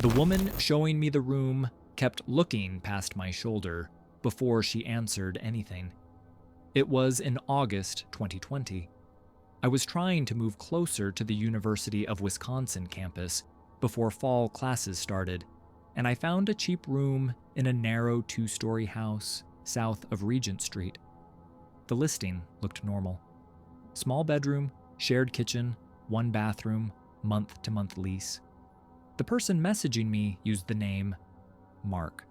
The woman showing me the room kept looking past my shoulder before she answered anything. It was in August 2020. I was trying to move closer to the University of Wisconsin campus before fall classes started, and I found a cheap room in a narrow 2-story house south of Regent Street. The listing looked normal. Small bedroom, shared kitchen, 1 bathroom, month-to-month lease. The person messaging me used the name Mark.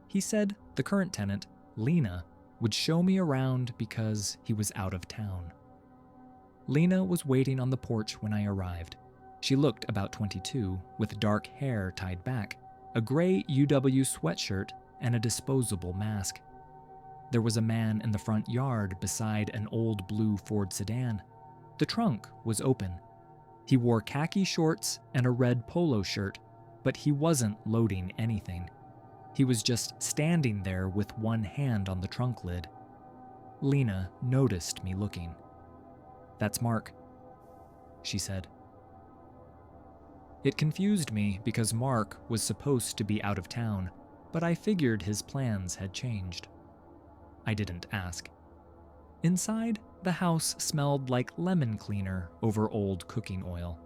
He said the current tenant, Lena, would show me around because he was out of town. Lena was waiting on the porch when I arrived. She looked about 22, with dark hair tied back, a gray UW sweatshirt, and a disposable mask. There was a man in the front yard beside an old blue Ford sedan. The trunk was open. He wore khaki shorts and a red polo shirt, but he wasn't loading anything. He was just standing there with one hand on the trunk lid. Lena noticed me looking. "That's Mark," she said. It confused me because Mark was supposed to be out of town, but I figured his plans had changed. I didn't ask. Inside, the house smelled like lemon cleaner over old cooking oil.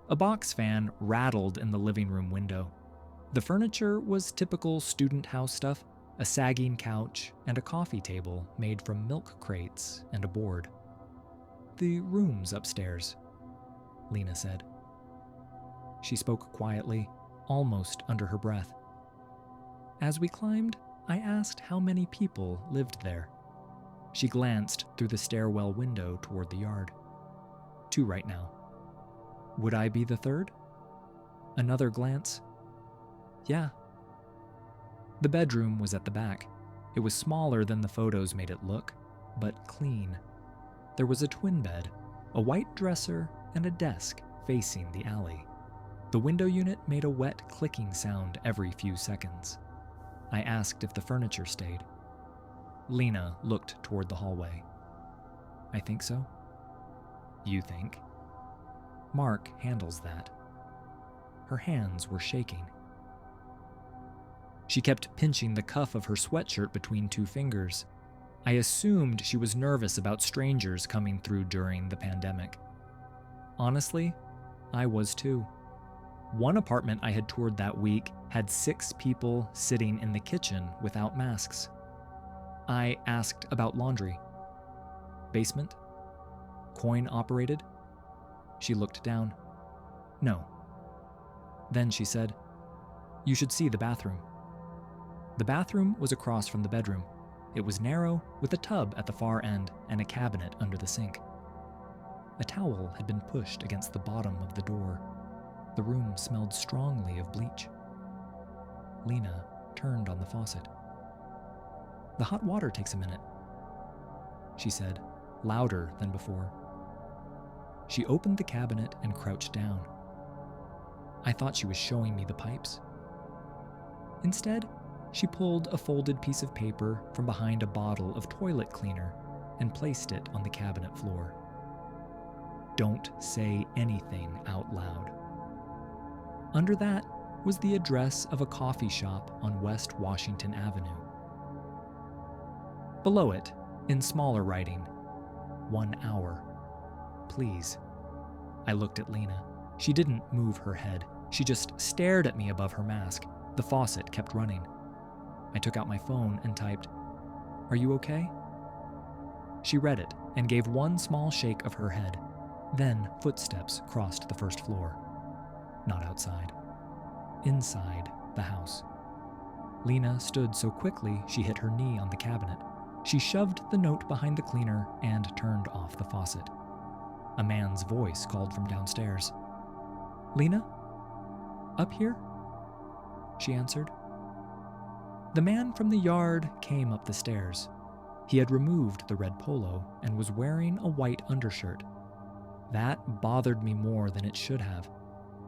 A box fan rattled in the living room window. The furniture was typical student house stuff, a sagging couch and a coffee table made from milk crates and a board. "The room's upstairs," Lena said. She spoke quietly, almost under her breath. As we climbed, I asked how many people lived there. She glanced through the stairwell window toward the yard. 2 right now. Would I be the 3rd? Another glance. Yeah. The bedroom was at the back. It was smaller than the photos made it look, but clean. There was a twin bed, a white dresser, and a desk facing the alley. The window unit made a wet clicking sound every few seconds. I asked if the furniture stayed. Lena looked toward the hallway. "I think so." "You think?" "Mark handles that." Her hands were shaking. She kept pinching the cuff of her sweatshirt between 2 fingers. I assumed she was nervous about strangers coming through during the pandemic. Honestly, I was too. One apartment I had toured that week had 6 people sitting in the kitchen without masks. I asked about laundry. "Basement? Coin operated?" She looked down. "No." Then she said, "You should see the bathroom." The bathroom was across from the bedroom. It was narrow, with a tub at the far end and a cabinet under the sink. A towel had been pushed against the bottom of the door. The room smelled strongly of bleach. Lena turned on the faucet. "The hot water takes a minute," she said, louder than before. She opened the cabinet and crouched down. I thought she was showing me the pipes. Instead, she pulled a folded piece of paper from behind a bottle of toilet cleaner and placed it on the cabinet floor. "Don't say anything out loud." Under that was the address of a coffee shop on West Washington Avenue. Below it, in smaller writing, 1 hour. Please. I looked at Lena. She didn't move her head. She just stared at me above her mask. The faucet kept running. I took out my phone and typed, "Are you okay?" She read it and gave one small shake of her head. Then footsteps crossed the first floor. Not outside. Inside the house. Lena stood so quickly she hit her knee on the cabinet. She shoved the note behind the cleaner and turned off the faucet. A man's voice called from downstairs. "Lena? Up here?" She answered. The man from the yard came up the stairs. He had removed the red polo and was wearing a white undershirt. That bothered me more than it should have.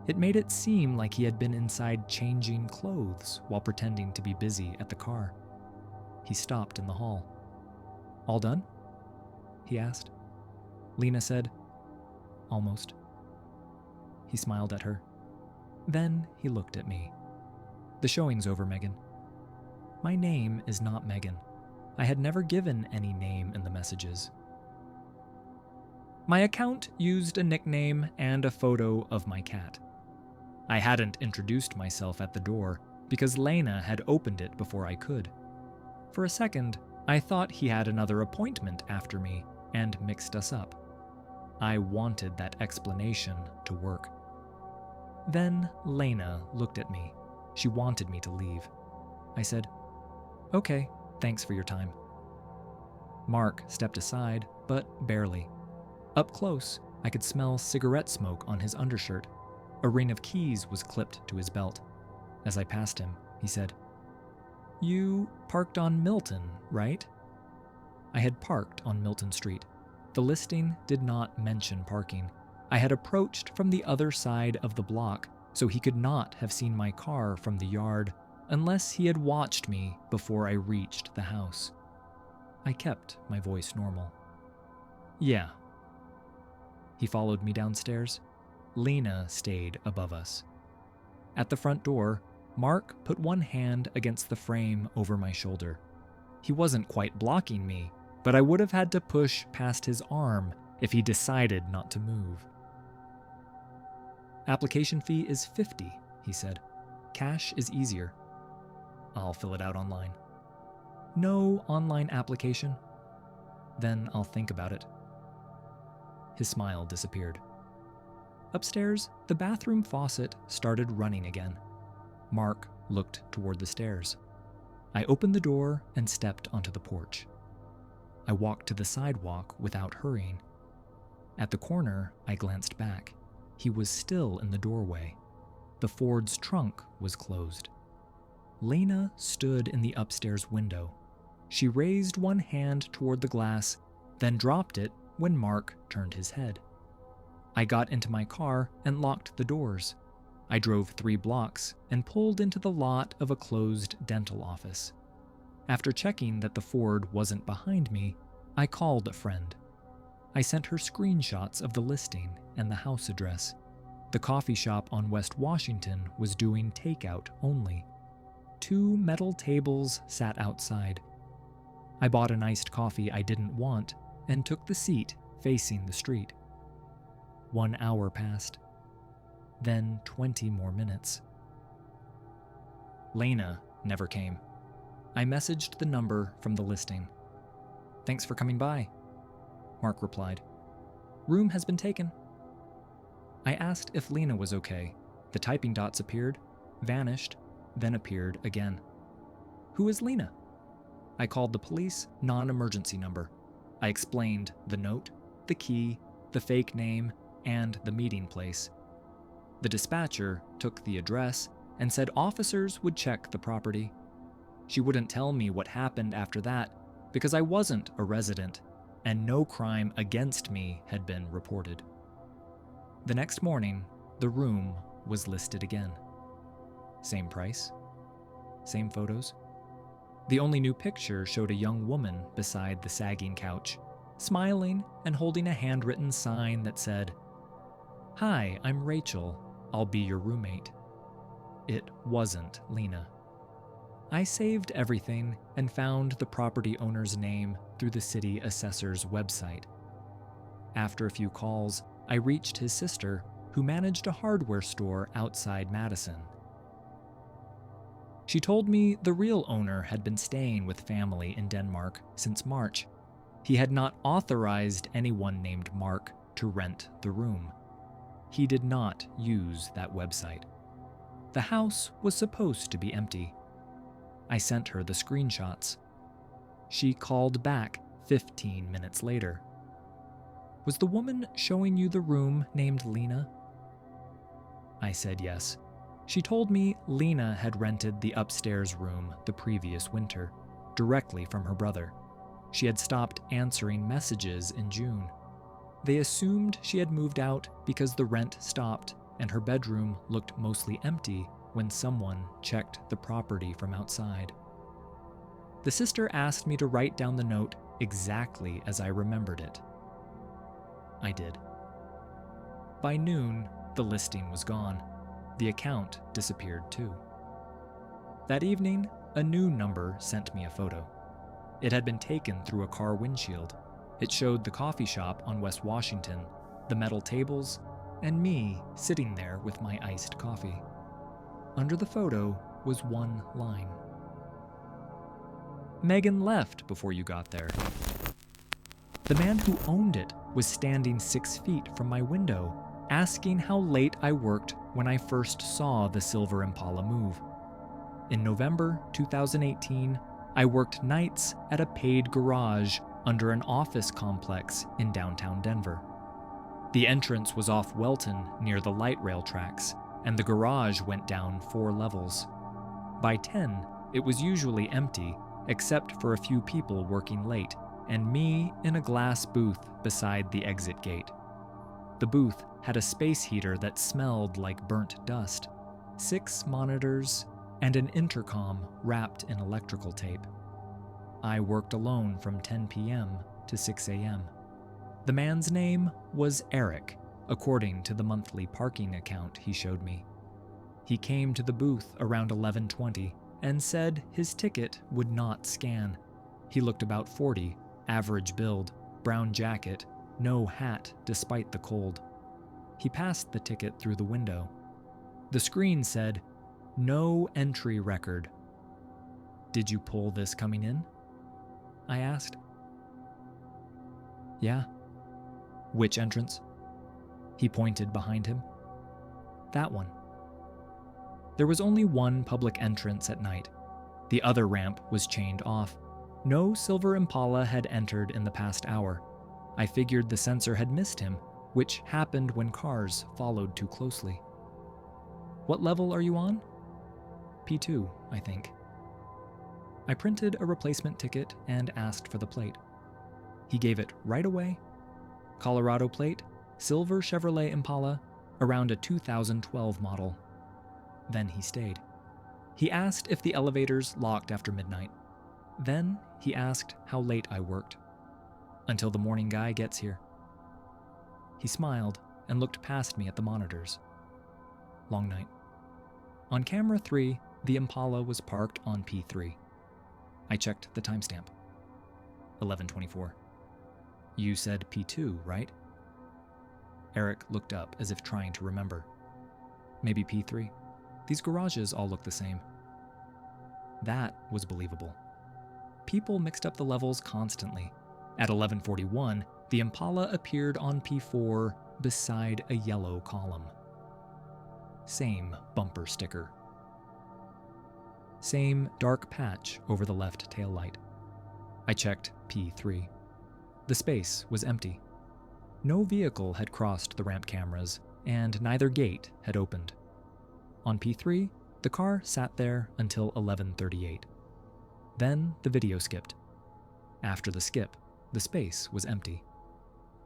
It made it seem like he had been inside changing clothes while pretending to be busy at the car. He stopped in the hall. "All done?" he asked. Lena said, "Almost." He smiled at her. Then he looked at me. "The showing's over, Megan." My name is not Megan. I had never given any name in the messages. My account used a nickname and a photo of my cat. I hadn't introduced myself at the door because Lena had opened it before I could. For a second, I thought he had another appointment after me and mixed us up. I wanted that explanation to work. Then Lena looked at me. She wanted me to leave. I said, "Okay, thanks for your time." Mark stepped aside, but barely. Up close, I could smell cigarette smoke on his undershirt. A ring of keys was clipped to his belt. As I passed him, he said, "You parked on Milton, right?" I had parked on Milton Street. The listing did not mention parking. I had approached from the other side of the block, so he could not have seen my car from the yard unless he had watched me before I reached the house. I kept my voice normal. "Yeah." He followed me downstairs. Lena stayed above us. At the front door, Mark put one hand against the frame over my shoulder. He wasn't quite blocking me, but I would have had to push past his arm if he decided not to move. "Application fee is $50, he said. "Cash is easier." "I'll fill it out online." "No online application." "Then I'll think about it." His smile disappeared. Upstairs, the bathroom faucet started running again. Mark looked toward the stairs. I opened the door and stepped onto the porch. I walked to the sidewalk without hurrying. At the corner, I glanced back. He was still in the doorway. The Ford's trunk was closed. Lena stood in the upstairs window. She raised one hand toward the glass, then dropped it when Mark turned his head. I got into my car and locked the doors. I drove 3 blocks and pulled into the lot of a closed dental office. After checking that the Ford wasn't behind me, I called a friend. I sent her screenshots of the listing and the house address. The coffee shop on West Washington was doing takeout only. 2 metal tables sat outside. I bought an iced coffee I didn't want and took the seat facing the street. 1 hour passed. Then 20 more minutes. Lena never came. I messaged the number from the listing. "Thanks for coming by," Mark replied. "Room has been taken." I asked if Lena was okay. The typing dots appeared, vanished, then appeared again. "Who is Lena?" I called the police non-emergency number. I explained the note, the key, the fake name, and the meeting place. The dispatcher took the address and said officers would check the property. She wouldn't tell me what happened after that because I wasn't a resident and no crime against me had been reported. The next morning, the room was listed again. Same price, same photos. The only new picture showed a young woman beside the sagging couch, smiling and holding a handwritten sign that said, "Hi, I'm Rachel. I'll be your roommate." It wasn't Lena. I saved everything and found the property owner's name through the city assessor's website. After a few calls, I reached his sister, who managed a hardware store outside Madison. She told me the real owner had been staying with family in Denmark since March. He had not authorized anyone named Mark to rent the room. He did not use that website. The house was supposed to be empty. I sent her the screenshots. She called back 15 minutes later. "Was the woman showing you the room named Lena?" I said yes. She told me Lena had rented the upstairs room the previous winter, directly from her brother. She had stopped answering messages in June. They assumed she had moved out because the rent stopped and her bedroom looked mostly empty when someone checked the property from outside. The sister asked me to write down the note exactly as I remembered it. I did. By noon, the listing was gone. The account disappeared too. That evening, a new number sent me a photo. It had been taken through a car windshield. It showed the coffee shop on West Washington, the metal tables, and me sitting there with my iced coffee. Under the photo was one line. "Megan left before you got there." The man who owned it was standing 6 feet from my window, asking how late I worked when I first saw the silver Impala move. In November 2018, I worked nights at a paid garage under an office complex in downtown Denver. The entrance was off Welton near the light rail tracks, and the garage went down 4 levels. By 10, it was usually empty, except for a few people working late, and me in a glass booth beside the exit gate. The booth had a space heater that smelled like burnt dust, 6 monitors, and an intercom wrapped in electrical tape. I worked alone from 10 p.m. to 6 a.m. The man's name was Eric, according to the monthly parking account he showed me. He came to the booth around 11:20 and said his ticket would not scan. He looked about 40, average build, brown jacket, no hat despite the cold. He passed the ticket through the window. The screen said, "No entry record." "Did you pull this coming in?" I asked. "Yeah." "Which entrance?" He pointed behind him. "That one." There was only one public entrance at night. The other ramp was chained off. No silver Impala had entered in the past hour. I figured the sensor had missed him, which happened when cars followed too closely. "What level are you on?" "P2, I think." I printed a replacement ticket and asked for the plate. He gave it right away. Colorado plate, silver Chevrolet Impala, around a 2012 model. Then he stayed. He asked if the elevators locked after midnight. Then he asked how late I worked. "Until the morning guy gets here." He smiled and looked past me at the monitors. Long night. On camera 3, the Impala was parked on P3. I checked the timestamp. 11:24. "You said P2, right?" Eric looked up as if trying to remember. "Maybe P3. These garages all look the same." That was believable. People mixed up the levels constantly. At 11:41, the Impala appeared on P4 beside a yellow column. Same bumper sticker. Same dark patch over the left taillight. I checked P3. The space was empty. No vehicle had crossed the ramp cameras, and neither gate had opened. On P3, the car sat there until 11:38. Then the video skipped. After the skip, the space was empty.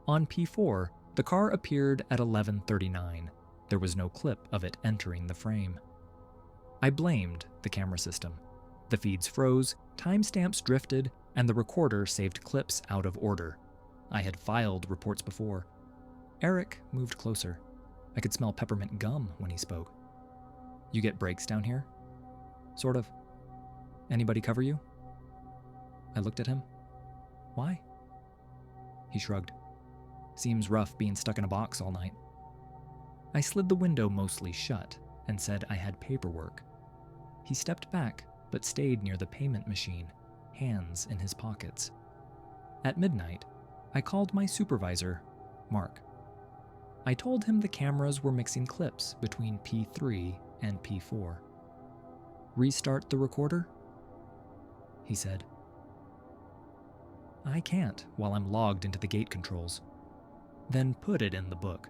On P4, the car appeared at 11:39. There was no clip of it entering the frame. I blamed the camera system. The feeds froze, timestamps drifted, and the recorder saved clips out of order. I had filed reports before. Eric moved closer. I could smell peppermint gum when he spoke. "You get breaks down here?" "Sort of." "Anybody cover you?" I looked at him. "Why?" He shrugged. "Seems rough being stuck in a box all night." I slid the window mostly shut and said I had paperwork. He stepped back, but stayed near the payment machine, hands in his pockets. At midnight, I called my supervisor, Mark. I told him the cameras were mixing clips between P3 and P4. "Restart the recorder?" he said. "I can't while I'm logged into the gate controls." "Then put it in the book."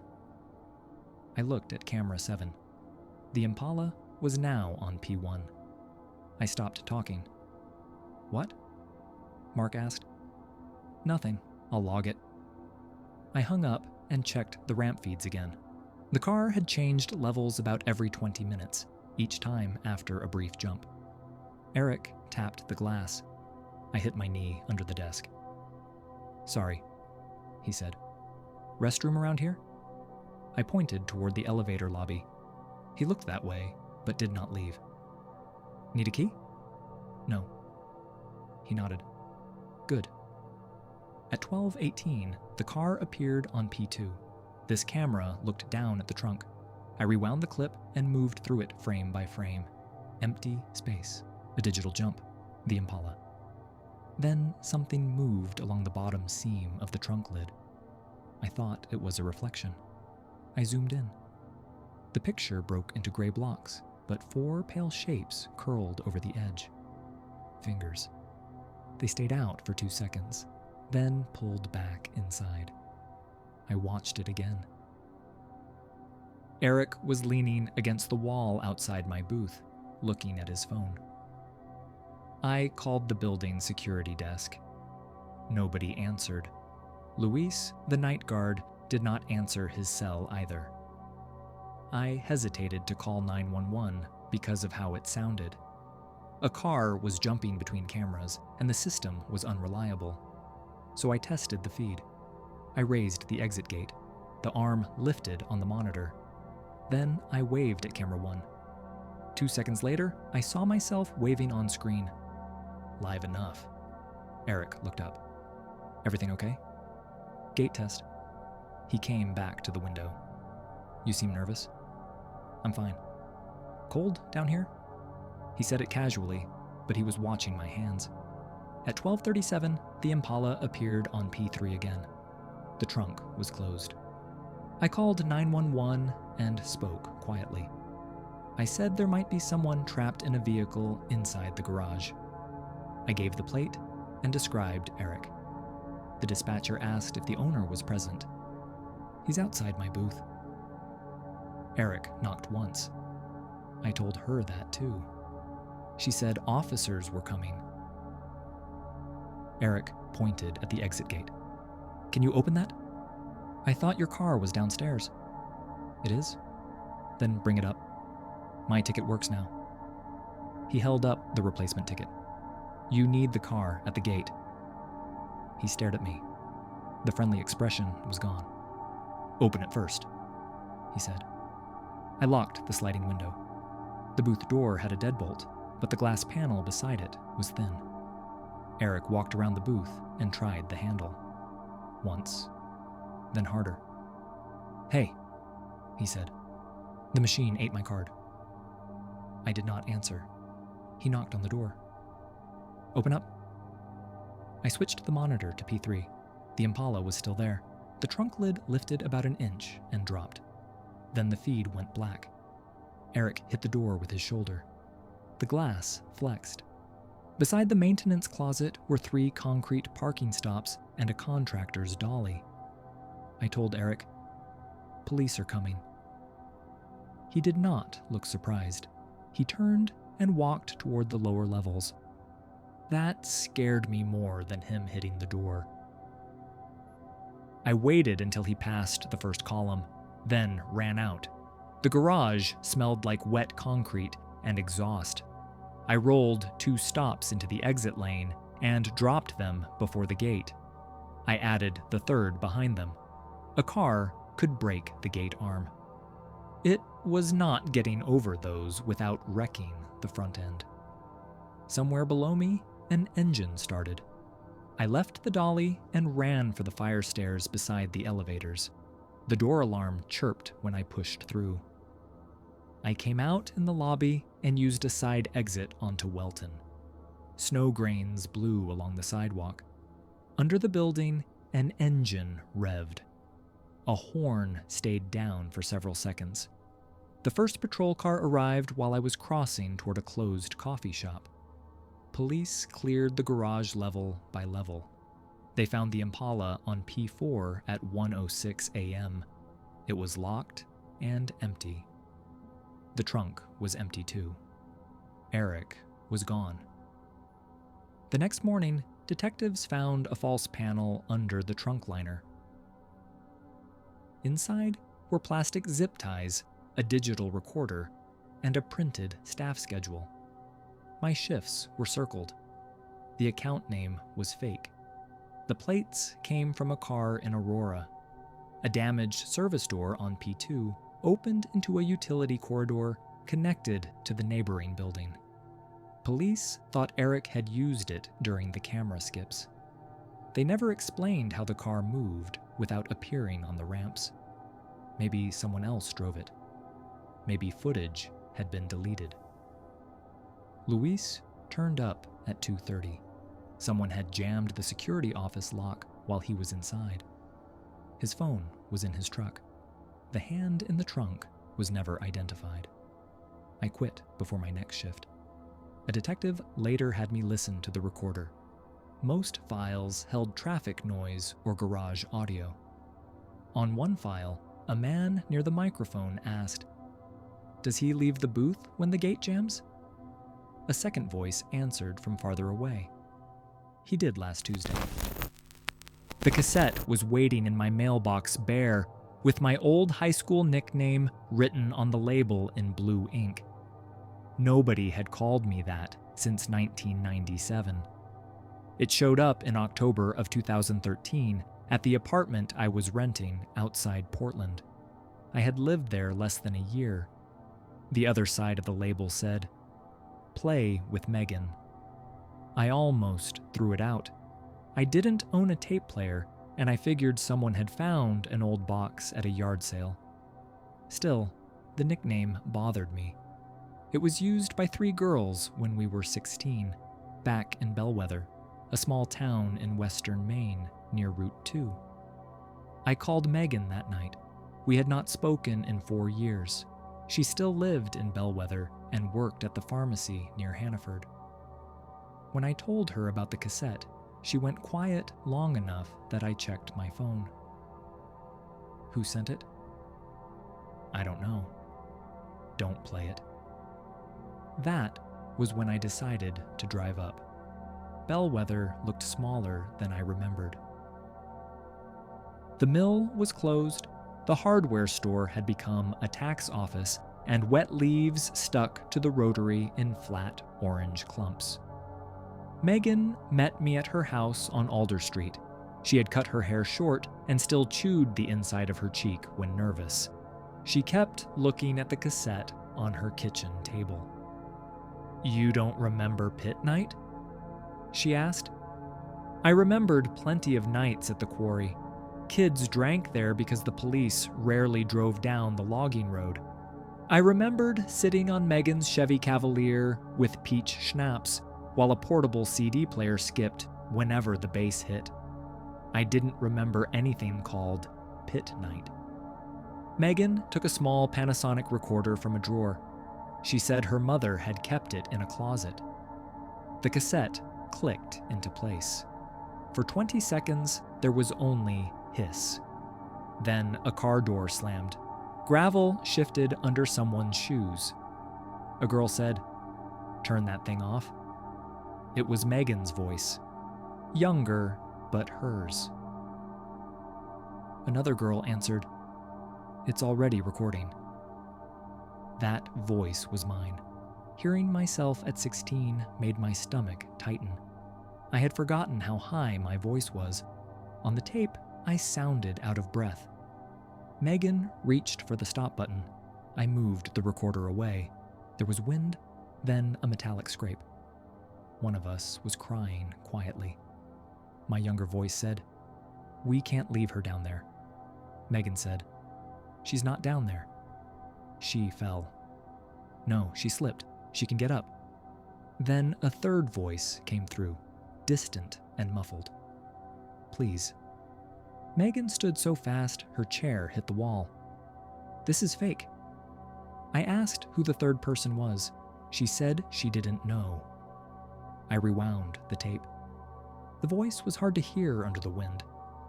I looked at camera 7. The Impala was now on P1. I stopped talking. "What?" Mark asked. "Nothing. I'll log it." I hung up and checked the ramp feeds again. The car had changed levels about every 20 minutes, each time after a brief jump. Eric tapped the glass. I hit my knee under the desk. "Sorry," he said. "Restroom around here?" I pointed toward the elevator lobby. He looked that way, but did not leave. Need a key? No. He nodded. Good. At 12:18, the car appeared on P2. This camera looked down at the trunk. I rewound the clip and moved through it frame by frame. Empty space. A digital jump. The Impala. Then something moved along the bottom seam of the trunk lid. I thought it was a reflection. I zoomed in. The picture broke into gray blocks, but 4 pale shapes curled over the edge. Fingers. They stayed out for 2 seconds, then pulled back inside. I watched it again. Eric was leaning against the wall outside my booth, looking at his phone. I called the building security desk. Nobody answered. Luis, the night guard, did not answer his cell either. I hesitated to call 911 because of how it sounded. A car was jumping between cameras, and the system was unreliable. So I tested the feed. I raised the exit gate. The arm lifted on the monitor. Then I waved at camera 1. 2 seconds later, I saw myself waving on screen. Live enough. Eric looked up. Everything okay? Gate test. He came back to the window. You seem nervous? I'm fine. Cold down here? He said it casually, but he was watching my hands. At 12:37, the Impala appeared on P3 again. The trunk was closed. I called 911 and spoke quietly. I said there might be someone trapped in a vehicle inside the garage. I gave the plate and described Eric. The dispatcher asked if the owner was present. He's outside my booth. Eric knocked once. I told her that too. She said officers were coming. Eric pointed at the exit gate. Can you open that? I thought your car was downstairs. It is? Then bring it up. My ticket works now. He held up the replacement ticket. You need the car at the gate. He stared at me. The friendly expression was gone. Open it first, he said. I locked the sliding window. The booth door had a deadbolt, but the glass panel beside it was thin. Eric walked around the booth and tried the handle. Once, then harder. Hey, he said. The machine ate my card. I did not answer. He knocked on the door. Open up. I switched the monitor to P3. The Impala was still there. The trunk lid lifted about an inch and dropped. Then the feed went black. Eric hit the door with his shoulder. The glass flexed. Beside the maintenance closet were 3 concrete parking stops and a contractor's dolly. I told Eric, police are coming. He did not look surprised. He turned and walked toward the lower levels. That scared me more than him hitting the door. I waited until he passed the first column, then ran out. The garage smelled like wet concrete and exhaust. I rolled 2 stops into the exit lane and dropped them before the gate. I added the 3rd behind them. A car could break the gate arm. It was not getting over those without wrecking the front end. Somewhere below me, an engine started. I left the dolly and ran for the fire stairs beside the elevators. The door alarm chirped when I pushed through. I came out in the lobby and used a side exit onto Welton. Snow grains blew along the sidewalk. Under the building, an engine revved. A horn stayed down for several seconds. The first patrol car arrived while I was crossing toward a closed coffee shop. Police cleared the garage level by level. They found the Impala on P4 at 1:06 a.m. It was locked and empty. The trunk was empty too. Eric was gone. The next morning, detectives found a false panel under the trunk liner. Inside were plastic zip ties, a digital recorder, and a printed staff schedule. My shifts were circled. The account name was fake. The plates came from a car in Aurora. A damaged service door on P2 opened into a utility corridor connected to the neighboring building. Police thought Eric had used it during the camera skips. They never explained how the car moved without appearing on the ramps. Maybe someone else drove it. Maybe footage had been deleted. Luis turned up at 2:30. Someone had jammed the security office lock while he was inside. His phone was in his truck. The hand in the trunk was never identified. I quit before my next shift. A detective later had me listen to the recorder. Most files held traffic noise or garage audio. On one file, a man near the microphone asked, "Does he leave the booth when the gate jams?" A second voice answered from farther away. "He did last Tuesday." The cassette was waiting in my mailbox bare, with my old high school nickname written on the label in blue ink. Nobody had called me that since 1997. It showed up in October of 2013 at the apartment I was renting outside Portland. I had lived there less than a year. The other side of the label said, "Play with Megan." I almost threw it out. I didn't own a tape player, and I figured someone had found an old box at a yard sale. Still, the nickname bothered me. It was used by 3 girls when we were 16, back in Bellwether, a small town in western Maine near Route 2. I called Megan that night. We had not spoken in 4 years. She still lived in Bellwether and worked at the pharmacy near Hannaford. When I told her about the cassette, she went quiet long enough that I checked my phone. "Who sent it?" "I don't know." "Don't play it." That was when I decided to drive up. Bellwether looked smaller than I remembered. The mill was closed, the hardware store had become a tax office, and wet leaves stuck to the rotary in flat orange clumps. Megan met me at her house on Alder Street. She had cut her hair short and still chewed the inside of her cheek when nervous. She kept looking at the cassette on her kitchen table. "You don't remember pit night?" she asked. I remembered plenty of nights at the quarry. Kids drank there because the police rarely drove down the logging road. I remembered sitting on Megan's Chevy Cavalier with peach schnapps while a portable CD player skipped whenever the bass hit. I didn't remember anything called pit night. Megan took a small Panasonic recorder from a drawer. She said her mother had kept it in a closet. The cassette clicked into place. For 20 seconds, there was only hiss. Then a car door slammed. Gravel shifted under someone's shoes. A girl said, "Turn that thing off." It was Megan's voice. Younger, but hers. Another girl answered, "It's already recording." That voice was mine. Hearing myself at 16 made my stomach tighten. I had forgotten how high my voice was. On the tape, I sounded out of breath. Megan reached for the stop button. I moved the recorder away. There was wind, then a metallic scrape. One of us was crying quietly. My younger voice said, "We can't leave her down there." Megan said, "She's not down there." She fell. "No, she slipped. She can get up." Then a third voice came through, distant and muffled. "Please." Megan stood so fast her chair hit the wall. "This is fake." I asked who the third person was. She said she didn't know. I rewound the tape. The voice was hard to hear under the wind,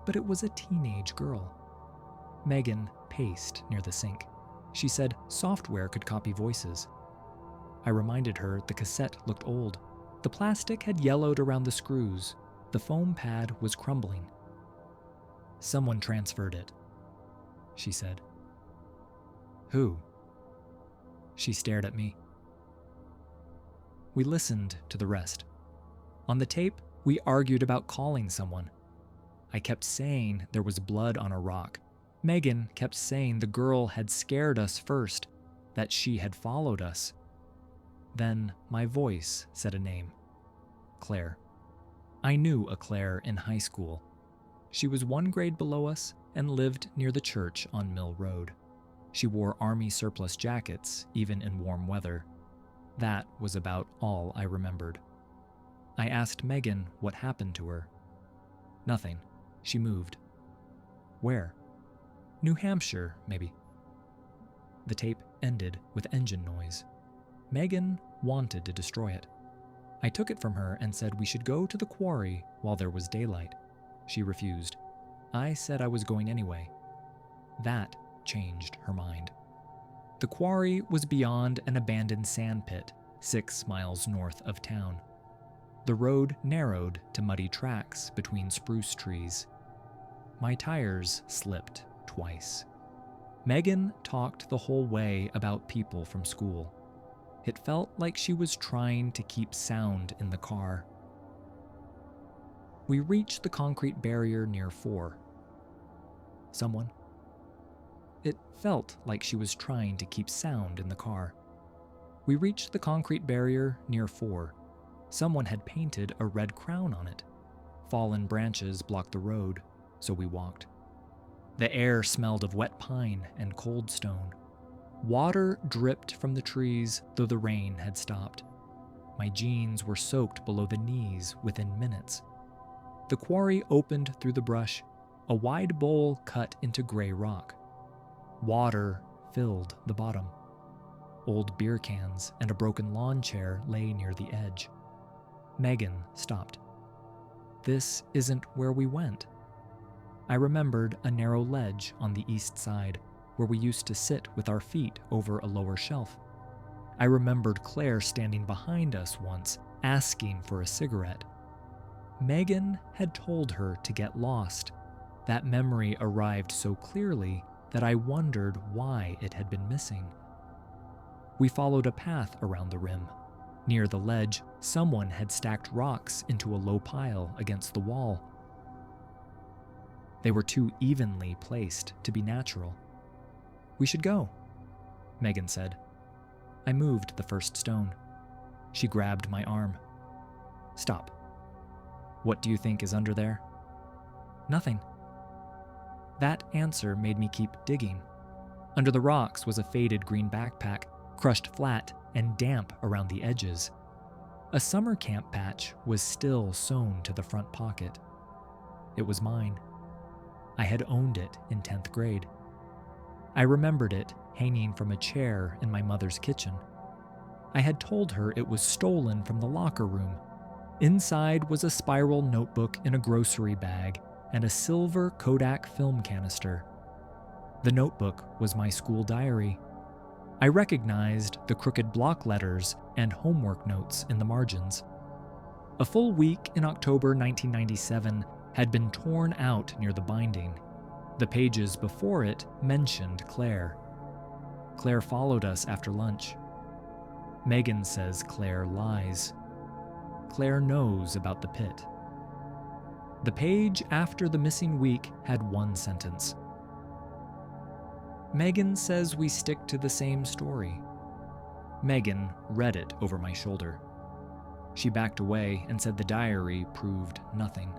but it was a teenage girl. Megan paced near the sink. She said software could copy voices. I reminded her the cassette looked old. The plastic had yellowed around the screws. The foam pad was crumbling. "Someone transferred it," she said. "Who?" She stared at me. We listened to the rest. On the tape, we argued about calling someone. I kept saying there was blood on a rock. Megan kept saying the girl had scared us first, that she had followed us. Then my voice said a name. Claire. I knew a Claire in high school. She was one grade below us and lived near the church on Mill Road. She wore army surplus jackets, even in warm weather. That was about all I remembered. I asked Megan what happened to her. Nothing. She moved. Where? New Hampshire, maybe. The tape ended with engine noise. Megan wanted to destroy it. I took it from her and said we should go to the quarry while there was daylight. She refused. I said I was going anyway. That changed her mind. The quarry was beyond an abandoned sand pit, 6 miles north of town. The road narrowed to muddy tracks between spruce trees. My tires slipped twice. Megan talked the whole way about people from school. It felt like she was trying to keep sound in the car. We reached the concrete barrier near 4. Someone? It felt like she was trying to keep sound in the car. We reached the concrete barrier near 4. Someone had painted a red crown on it. Fallen branches blocked the road, so we walked. The air smelled of wet pine and cold stone. Water dripped from the trees, though the rain had stopped. My jeans were soaked below the knees within minutes. The quarry opened through the brush, a wide bowl cut into gray rock. Water filled the bottom. Old beer cans and a broken lawn chair lay near the edge. Megan stopped. This isn't where we went. I remembered a narrow ledge on the east side, where we used to sit with our feet over a lower shelf. I remembered Claire standing behind us once, asking for a cigarette. Megan had told her to get lost. That memory arrived so clearly that I wondered why it had been missing. We followed a path around the rim. Near the ledge, someone had stacked rocks into a low pile against the wall. They were too evenly placed to be natural. We should go, Megan said. I moved the first stone. She grabbed my arm. Stop. What do you think is under there? Nothing. That answer made me keep digging. Under the rocks was a faded green backpack, crushed flat and damp around the edges. A summer camp patch was still sewn to the front pocket. It was mine. I had owned it in 10th grade. I remembered it hanging from a chair in my mother's kitchen. I had told her it was stolen from the locker room. Inside was a spiral notebook in a grocery bag and a silver Kodak film canister. The notebook was my school diary. I recognized the crooked block letters and homework notes in the margins. A full week in October 1997 had been torn out near the binding. The pages before it mentioned Claire. Claire followed us after lunch. Megan says Claire lies. Claire knows about the pit. The page after the missing week had one sentence. Megan says we stick to the same story. Megan read it over my shoulder. She backed away and said the diary proved nothing.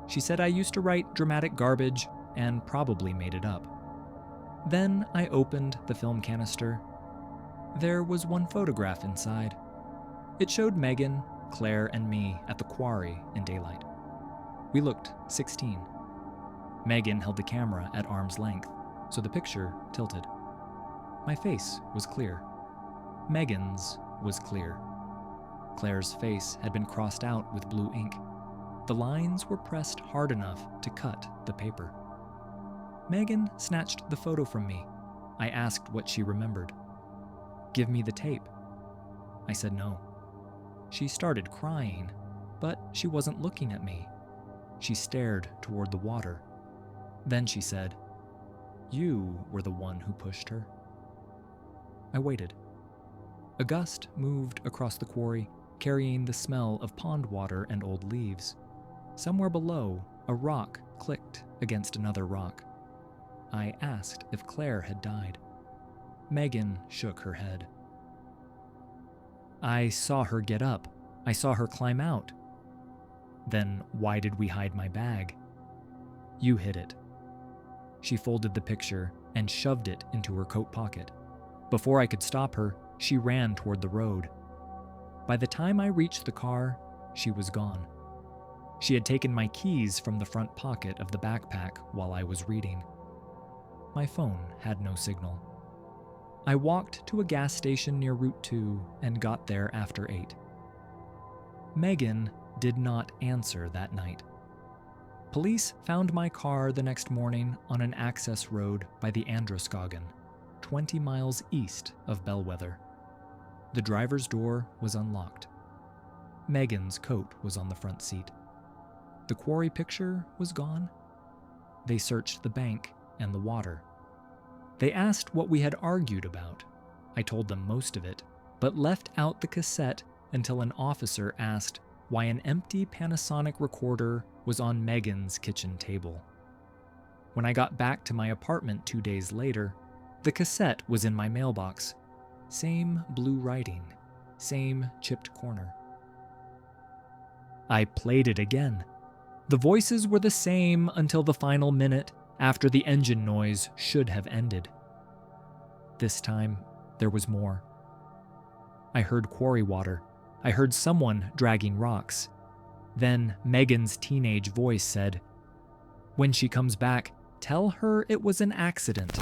She said I used to write dramatic garbage and probably made it up. Then I opened the film canister. There was one photograph inside. It showed Megan, Claire, and me at the quarry in daylight. We looked 16. Megan held the camera at arm's length, so the picture tilted. My face was clear. Megan's was clear. Claire's face had been crossed out with blue ink. The lines were pressed hard enough to cut the paper. Megan snatched the photo from me. I asked what she remembered. Give me the tape. I said no. She started crying, but she wasn't looking at me. She stared toward the water. Then she said, "You were the one who pushed her." I waited. A gust moved across the quarry, carrying the smell of pond water and old leaves. Somewhere below, a rock clicked against another rock. I asked if Claire had died. Megan shook her head. I saw her get up. I saw her climb out. Then why did we hide my bag? You hid it. She folded the picture and shoved it into her coat pocket. Before I could stop her, she ran toward the road. By the time I reached the car, she was gone. She had taken my keys from the front pocket of the backpack while I was reading. My phone had no signal. I walked to a gas station near Route 2 and got there after 8. Megan did not answer that night. Police found my car the next morning on an access road by the Androscoggin, 20 miles east of Bellwether. The driver's door was unlocked. Megan's coat was on the front seat. The quarry picture was gone. They searched the bank and the water. They asked what we had argued about. I told them most of it, but left out the cassette until an officer asked why an empty Panasonic recorder was on Megan's kitchen table. When I got back to my apartment 2 days later, the cassette was in my mailbox. Same blue writing, same chipped corner. I played it again. The voices were the same until the final minute after the engine noise should have ended. This time, there was more. I heard quarry water. I heard someone dragging rocks. Then Megan's teenage voice said, "When she comes back, tell her it was an accident."